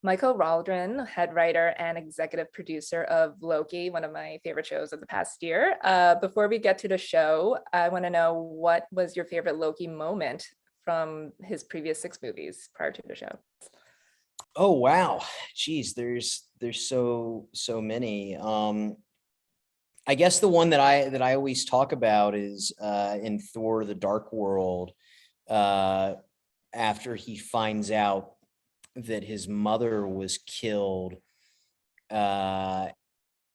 Michael Waldron, head writer and executive producer of Loki, one of my favorite shows of the past year. Before we get to the show, I want to know, what was your favorite Loki moment from his previous 6 movies prior to the show? Oh wow, geez, there's so many. I guess the one that I always talk about is in Thor: The Dark World. Uh, After he finds out that his mother was killed, uh,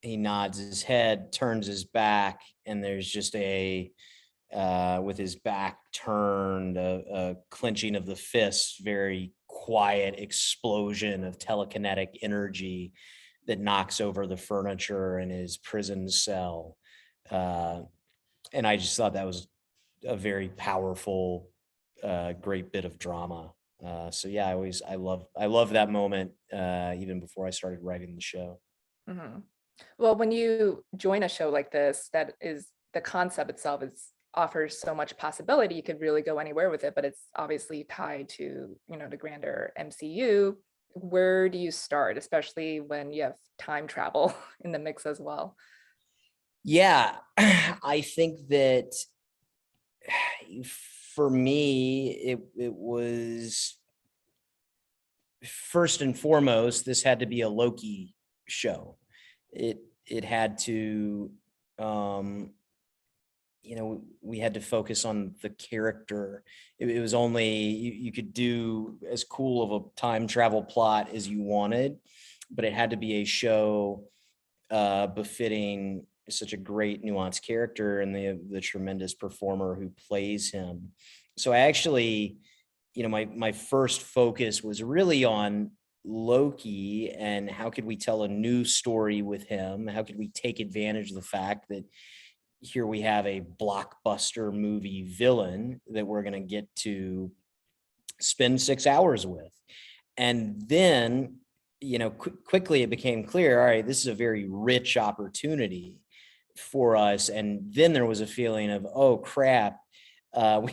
he nods his head, turns his back, and there's just with his back turned, a clenching of the fists, very quiet explosion of telekinetic energy that knocks over the furniture in his prison cell. Uh, and I just thought that was a very powerful, great bit of drama. So yeah, I love that moment, even before I started writing the show. Mhm. Well, when you join a show like this, that is, the concept itself is offers so much possibility. You could really go anywhere with it, but it's obviously tied to, the grander MCU. Where do you start, especially when you have time travel in the mix as well? Yeah, I think that for me, it was first and foremost, this had to be a Loki show. It had to, we had to focus on the character. It was only you could do as cool of a time travel plot as you wanted, but it had to be a show befitting such a great nuanced character and the tremendous performer who plays him. So I actually, my first focus was really on Loki and how could we tell a new story with him? How could we take advantage of the fact that here we have a blockbuster movie villain that we're going to get to spend 6 hours with? And then, quickly it became clear, all right, this is a very rich opportunity for us. And then there was a feeling of, oh crap,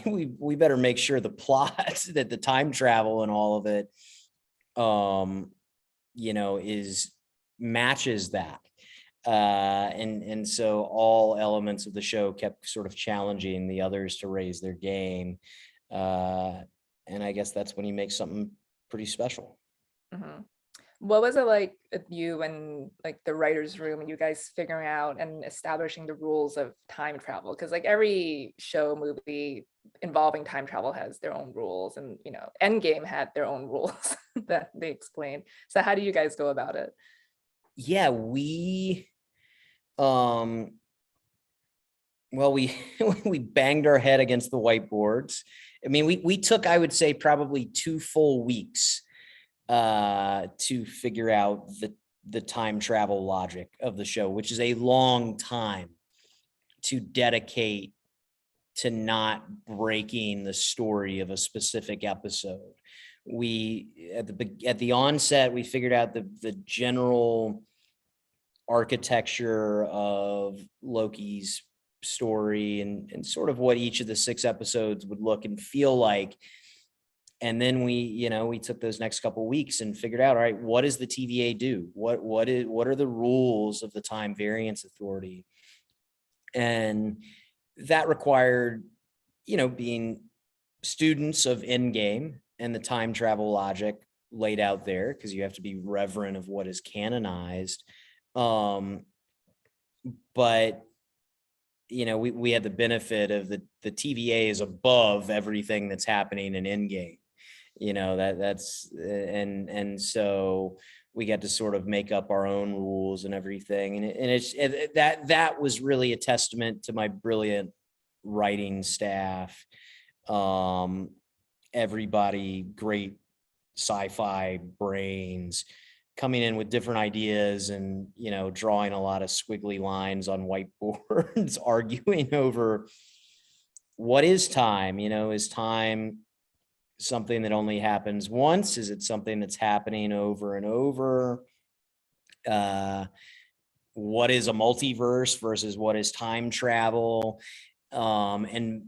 we better make sure the plot that the time travel and all of it, is matches that. And so all elements of the show kept sort of challenging the others to raise their game. And I guess that's when you make something pretty special. Mhm. What was it like with you and like the writer's room and you guys figuring out and establishing the rules of time travel? Because like every show, movie involving time travel has their own rules, and Endgame had their own rules that they explained. So how do you guys go about it? Yeah, um we we banged our head against the whiteboards. I mean, we took, I would say, probably 2 full weeks to figure out the time travel logic of the show, which is a long time to dedicate to not breaking the story of a specific episode. We at the onset, we figured out the general architecture of Loki's story and sort of what each of the 6 episodes would look and feel like. And then we took those next couple of weeks and figured out, all right, what does the TVA do? What are the rules of the time variance authority? And that required, being students of Endgame and the time travel logic laid out there, because you have to be reverent of what is canonized. But we had the benefit of the TVA is above everything that's happening in Endgame. That's and so we got to sort of make up our own rules and everything, that was really a testament to my brilliant writing staff. Everybody, great sci-fi brains coming in with different ideas and drawing a lot of squiggly lines on whiteboards arguing over what is time. Is time something that only happens once? Is it something that's happening over and over? What is a multiverse versus what is time travel? And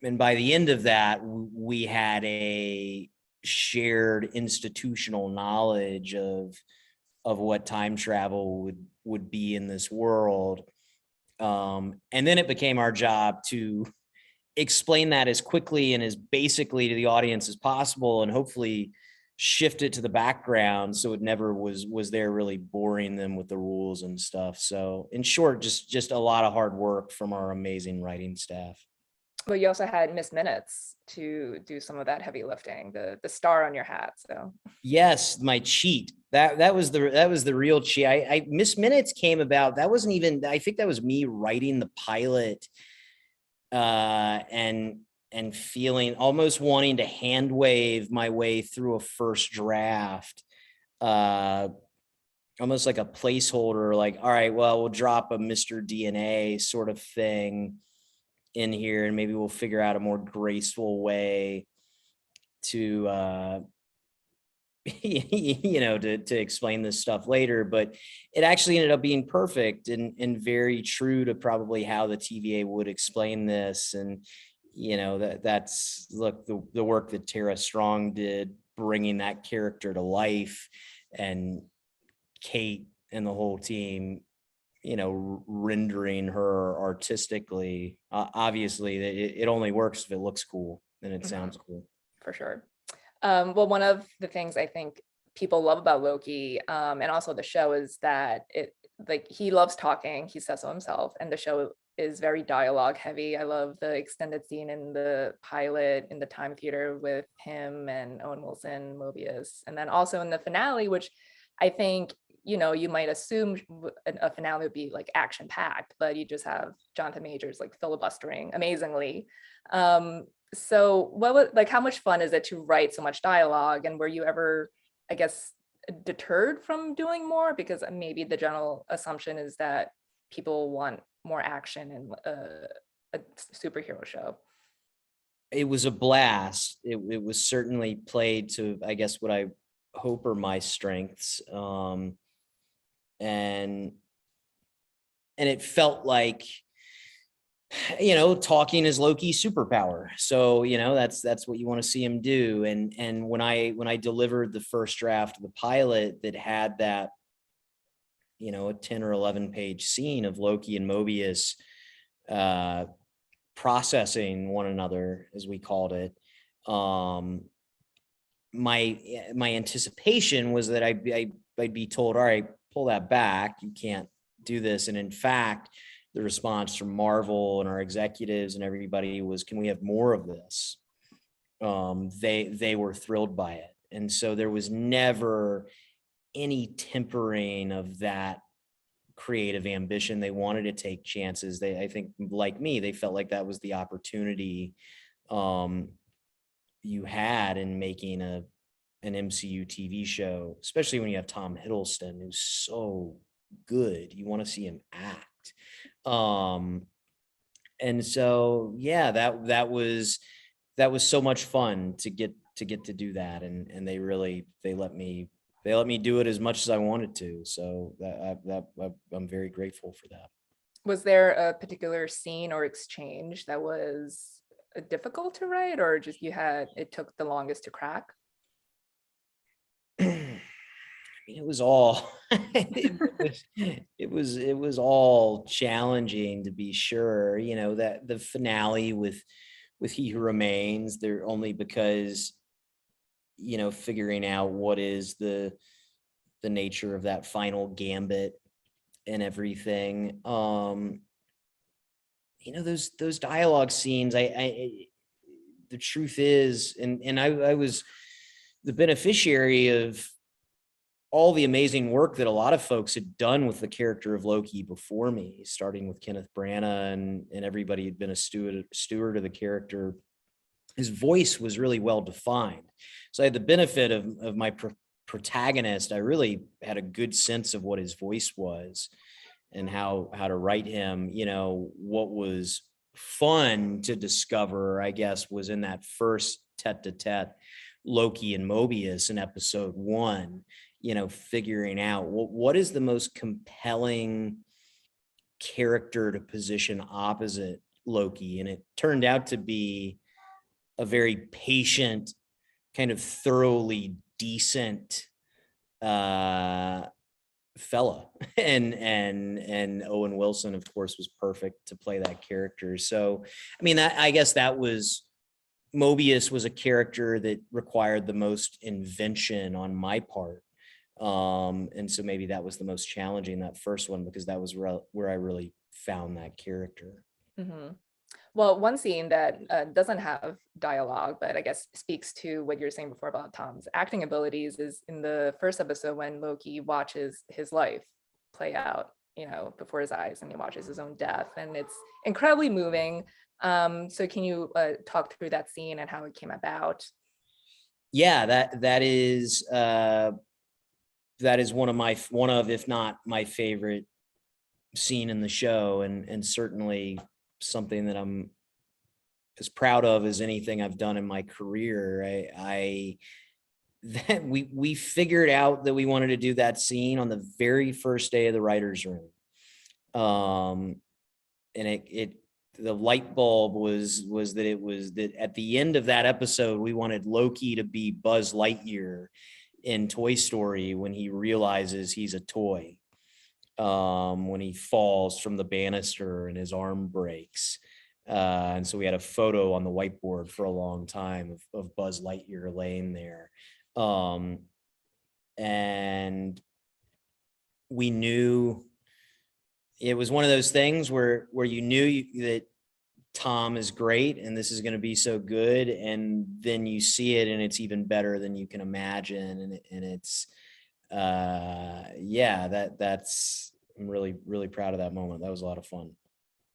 by the end of that, we had a shared institutional knowledge of what time travel would be in this world. And then it became our job to explain that as quickly and as basically to the audience as possible, and hopefully shift it to the background so it never was there really boring them with the rules and stuff. So in short, just a lot of hard work from our amazing writing staff. But you also had Miss Minutes to do some of that heavy lifting, the star on your hat. So Yes, my cheat. That was the real cheat. I Miss Minutes came about. That wasn't even, I think that was me writing the pilot and feeling almost wanting to hand wave my way through a first draft. Almost like a placeholder, like, all right, well, we'll drop a Mr. DNA sort of thing in here, and maybe we'll figure out a more graceful way to to explain this stuff later. But it actually ended up being perfect and very true to probably how the TVA would explain this. And that's look, the work that Tara Strong did bringing that character to life, and Kate and the whole team rendering her artistically. Obviously it only works if it looks cool and it sounds cool. For sure. Well, one of the things I think people love about Loki, and also the show, is that he loves talking. He says so himself, and the show is very dialogue heavy. I love the extended scene in the pilot in the time theater with him and Owen Wilson, Mobius, and then also in the finale, which I think you might assume a finale would be like action packed, but you just have Jonathan Majors like filibustering amazingly. So what was how much fun is it to write so much dialogue, and were you ever, I guess, deterred from doing more? Because maybe the general assumption is that people want more action in a superhero show. It was a blast. It was certainly played to, I guess, what I hope are my strengths. And it felt like, talking is Loki's superpower. So, that's what you want to see him do. And when I delivered the first draft of the pilot that had that, a 10 or 11 page scene of Loki and Mobius processing one another, as we called it, my anticipation was that I'd be told, all right, pull that back, you can't do this. And in fact, the response from Marvel and our executives and everybody was, can we have more of this? They were thrilled by it. And so there was never any tempering of that creative ambition. They wanted to take chances. I think, like me, they felt like that was the opportunity you had in making an MCU TV show, especially when you have Tom Hiddleston, who's so good. You want to see him act. And so, yeah, that was so much fun to get to do that. And they let me do it as much as I wanted to. So I'm very grateful for that. Was there a particular scene or exchange that was difficult to write, or just it took the longest to crack? It was all it was all challenging, to be sure. That the finale with He Who Remains, there only because figuring out what is the nature of that final gambit and everything. Those dialogue scenes, the truth is, and I was the beneficiary of all the amazing work that a lot of folks had done with the character of Loki before me, starting with Kenneth Branagh and everybody had been a steward of the character. His voice was really well defined. So I had the benefit of my protagonist. I really had a good sense of what his voice was and how to write him. What was fun to discover, I guess, was in that first tete-a-tete Loki and Mobius in episode 1, figuring out what is the most compelling character to position opposite Loki. And it turned out to be a very patient, kind of thoroughly decent fella. And Owen Wilson, of course, was perfect to play that character. So, I mean, I guess that was Mobius was a character that required the most invention on my part. And so maybe that was the most challenging, that first one, because that was where I really found that character. Mhm. Well, one scene that doesn't have dialogue, but I guess speaks to what you were saying before about Tom's acting abilities, is in the first episode when Loki watches his life play out, before his eyes, and he watches his own death, and it's incredibly moving. So can you talk through that scene and how it came about? Yeah, that is one of, if not my favorite scene in the show, and certainly something that I'm as proud of as anything I've done in my career. That we figured out that we wanted to do that scene on the very first day of the writer's room. And the light bulb was that at the end of that episode, we wanted Loki to be Buzz Lightyear in Toy Story when he realizes he's a toy. When he falls from the banister and his arm breaks. And so we had a photo on the whiteboard for a long time of Buzz Lightyear laying there. And we knew it was one of those things where you knew that Tom is great and this is going to be so good. And then you see it and it's even better than you can imagine. And it's, that's, I'm really, really proud of that moment. That was a lot of fun.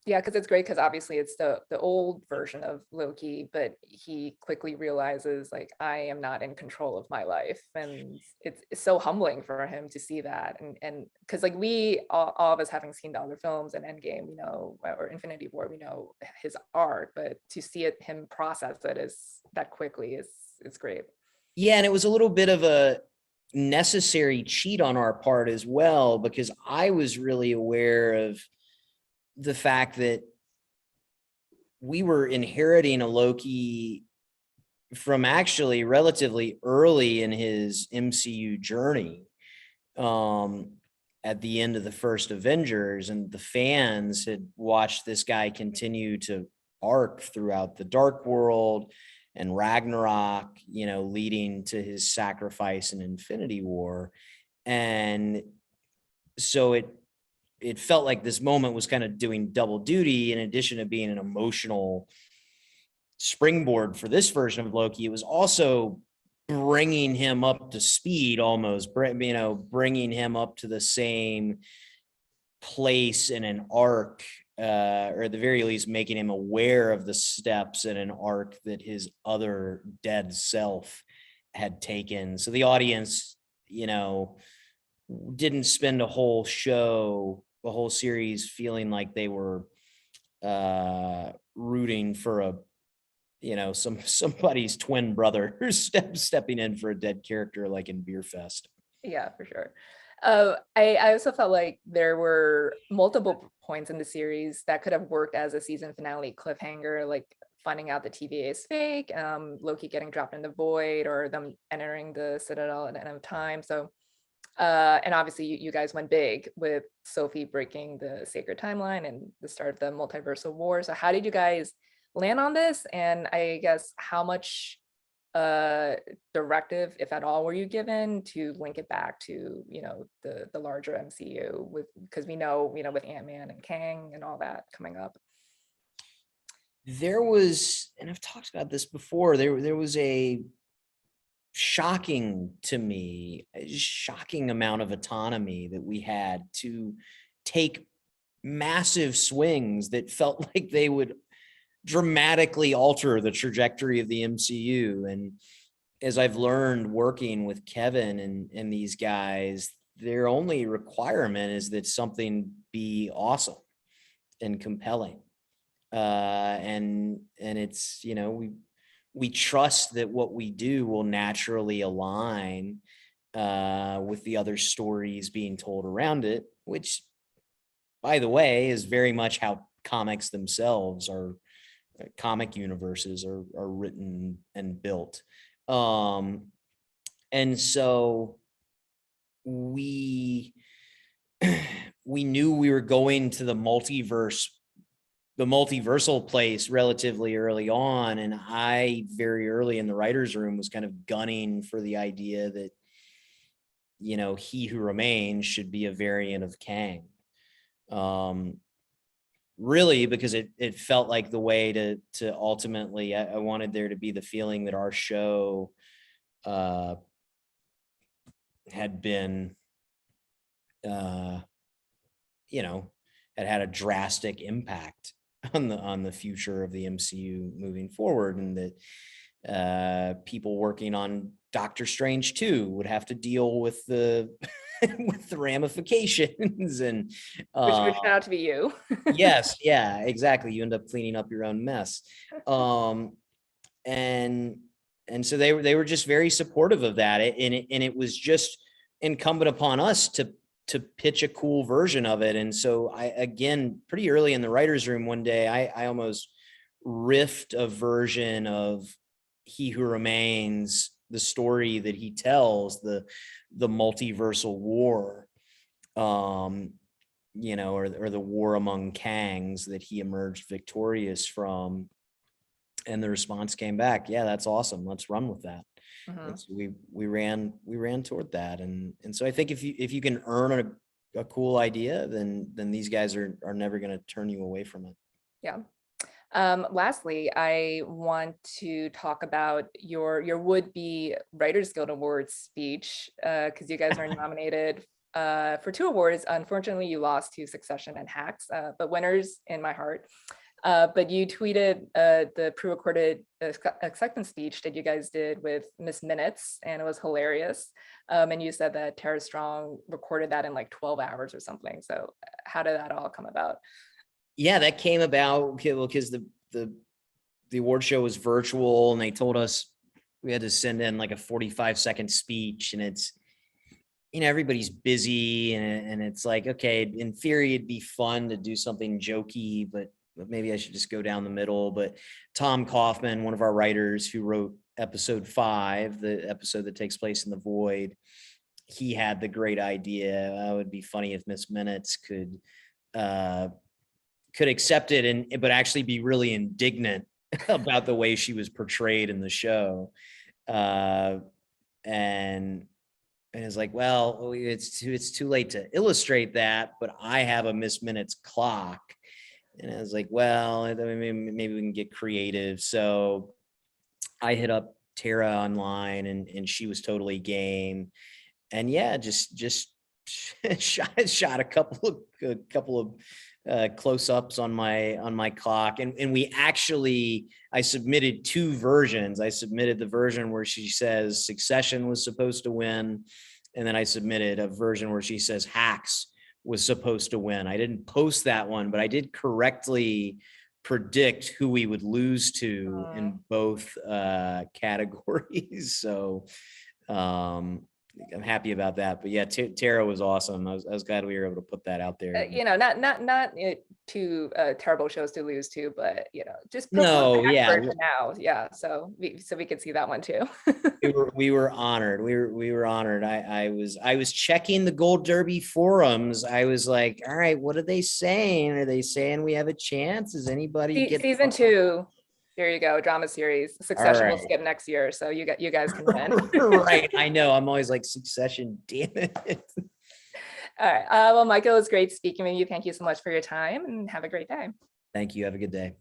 Yeah, because it's great, because obviously it's the old version of Loki, but he quickly realizes, like, I am not in control of my life, and it's so humbling for him to see that, and because, like, we all of us, having seen the other films and Endgame, we know, or Infinity War, we know his arc, but to see him process it is that quickly is great. Yeah, and it was a little bit of a necessary cheat on our part as well, because I was really aware of the fact that we were inheriting a Loki from actually relatively early in his MCU journey, at the end of the first Avengers, and the fans had watched this guy continue to arc throughout the Dark World and Ragnarok, leading to his sacrifice in Infinity War. And so it felt like this moment was kind of doing double duty. In addition to being an emotional springboard for this version of Loki, it was also bringing him up to speed, almost, bringing him up to the same place in an arc, or at the very least making him aware of the steps in an arc that his other dead self had taken. So the audience, didn't spend a whole series feeling like they were rooting for somebody's twin brother stepping in for a dead character, like in Beer Fest. Yeah, for sure. I also felt like there were multiple points in the series that could have worked as a season finale cliffhanger, like finding out the TVA is fake, Loki getting dropped in the void, or them entering the Citadel at the end of time. So, and obviously you guys went big with Sophie breaking the sacred timeline and the start of the multiversal war. So how did you guys land on this? And I guess how much directive, if at all, were you given to link it back to the larger MCU, with, because we know with Ant-Man and Kang and all that coming up? There was, and I've talked about this before, there was a shocking amount of autonomy that we had to take massive swings that felt like they would dramatically alter the trajectory of the MCU. And as I've learned working with Kevin and these guys, their only requirement is that something be awesome and compelling. And it's, we trust that what we do will naturally align with the other stories being told around it, which, by the way, is very much how comics themselves are. Comic universes are written and built. And so we we knew we were going to the multiversal place relatively early on. And I very early in the writer's room was kind of gunning for the idea that, He Who Remains should be a variant of Kang. Really, because it felt like the way to ultimately, I wanted there to be the feeling that our show had been, had a drastic impact on the future of the MCU moving forward, and that people working on Doctor Strange 2 would have to deal with the with the ramifications, and Which turned out to be you. yes, yeah, exactly. You end up cleaning up your own mess. And so they were just very supportive of that. And it was just incumbent upon us to pitch a cool version of it. And so again, pretty early in the writer's room one day, I almost riffed a version of He Who Remains, the story that he tells, the multiversal war, or the war among Kangs that he emerged victorious from. And the response came back, yeah, that's awesome, let's run with that. And so we ran toward that. And so I think if you can earn a cool idea, then these guys are never going to turn you away from it. Yeah. Lastly, I want to talk about your would-be Writers Guild Awards speech, because you guys are nominated for 2 awards. Unfortunately, you lost to Succession and Hacks, but winners in my heart. But you tweeted the pre-recorded acceptance speech that you guys did with Miss Minutes, and it was hilarious. And you said that Tara Strong recorded that in like 12 hours or something. So how did that all come about? Yeah, that came about because the award show was virtual, and they told us we had to send in like a 45-second speech, and it's, everybody's busy, and it's like, okay, in theory it'd be fun to do something jokey, but maybe I should just go down the middle. But Tom Kaufman, one of our writers who wrote episode 5, the episode that takes place in the void, he had the great idea. It would be funny if Miss Minutes could accept it, but actually be really indignant about the way she was portrayed in the show. And it's like, well, it's too late to illustrate that, but I have a Miss Minutes clock. And I was like, well, maybe we can get creative. So I hit up Tara online, and she was totally game. And yeah, just shot a couple of close-ups on my clock. And we actually, I submitted 2 versions. I submitted the version where she says Succession was supposed to win. And then I submitted a version where she says Hacks was supposed to win. I didn't post that one, but I did correctly predict who we would lose to in both categories. So I'm happy about that. But yeah, Tara was awesome. I was glad we were able to put that out there. Not 2 terrible shows to lose to, but just no, yeah, for now, yeah. So we could see that one too. we were honored. We were honored. I was checking the Gold Derby forums. I was like, all right, what are they saying? Are they saying we have a chance? Is anybody get season 2? There you go, drama series. Succession will skip next year, so you guys can win. Right, I know. I'm always like, Succession, damn it. All right. Well, Michael, it was great speaking with you. Thank you so much for your time, and have a great day. Thank you. Have a good day.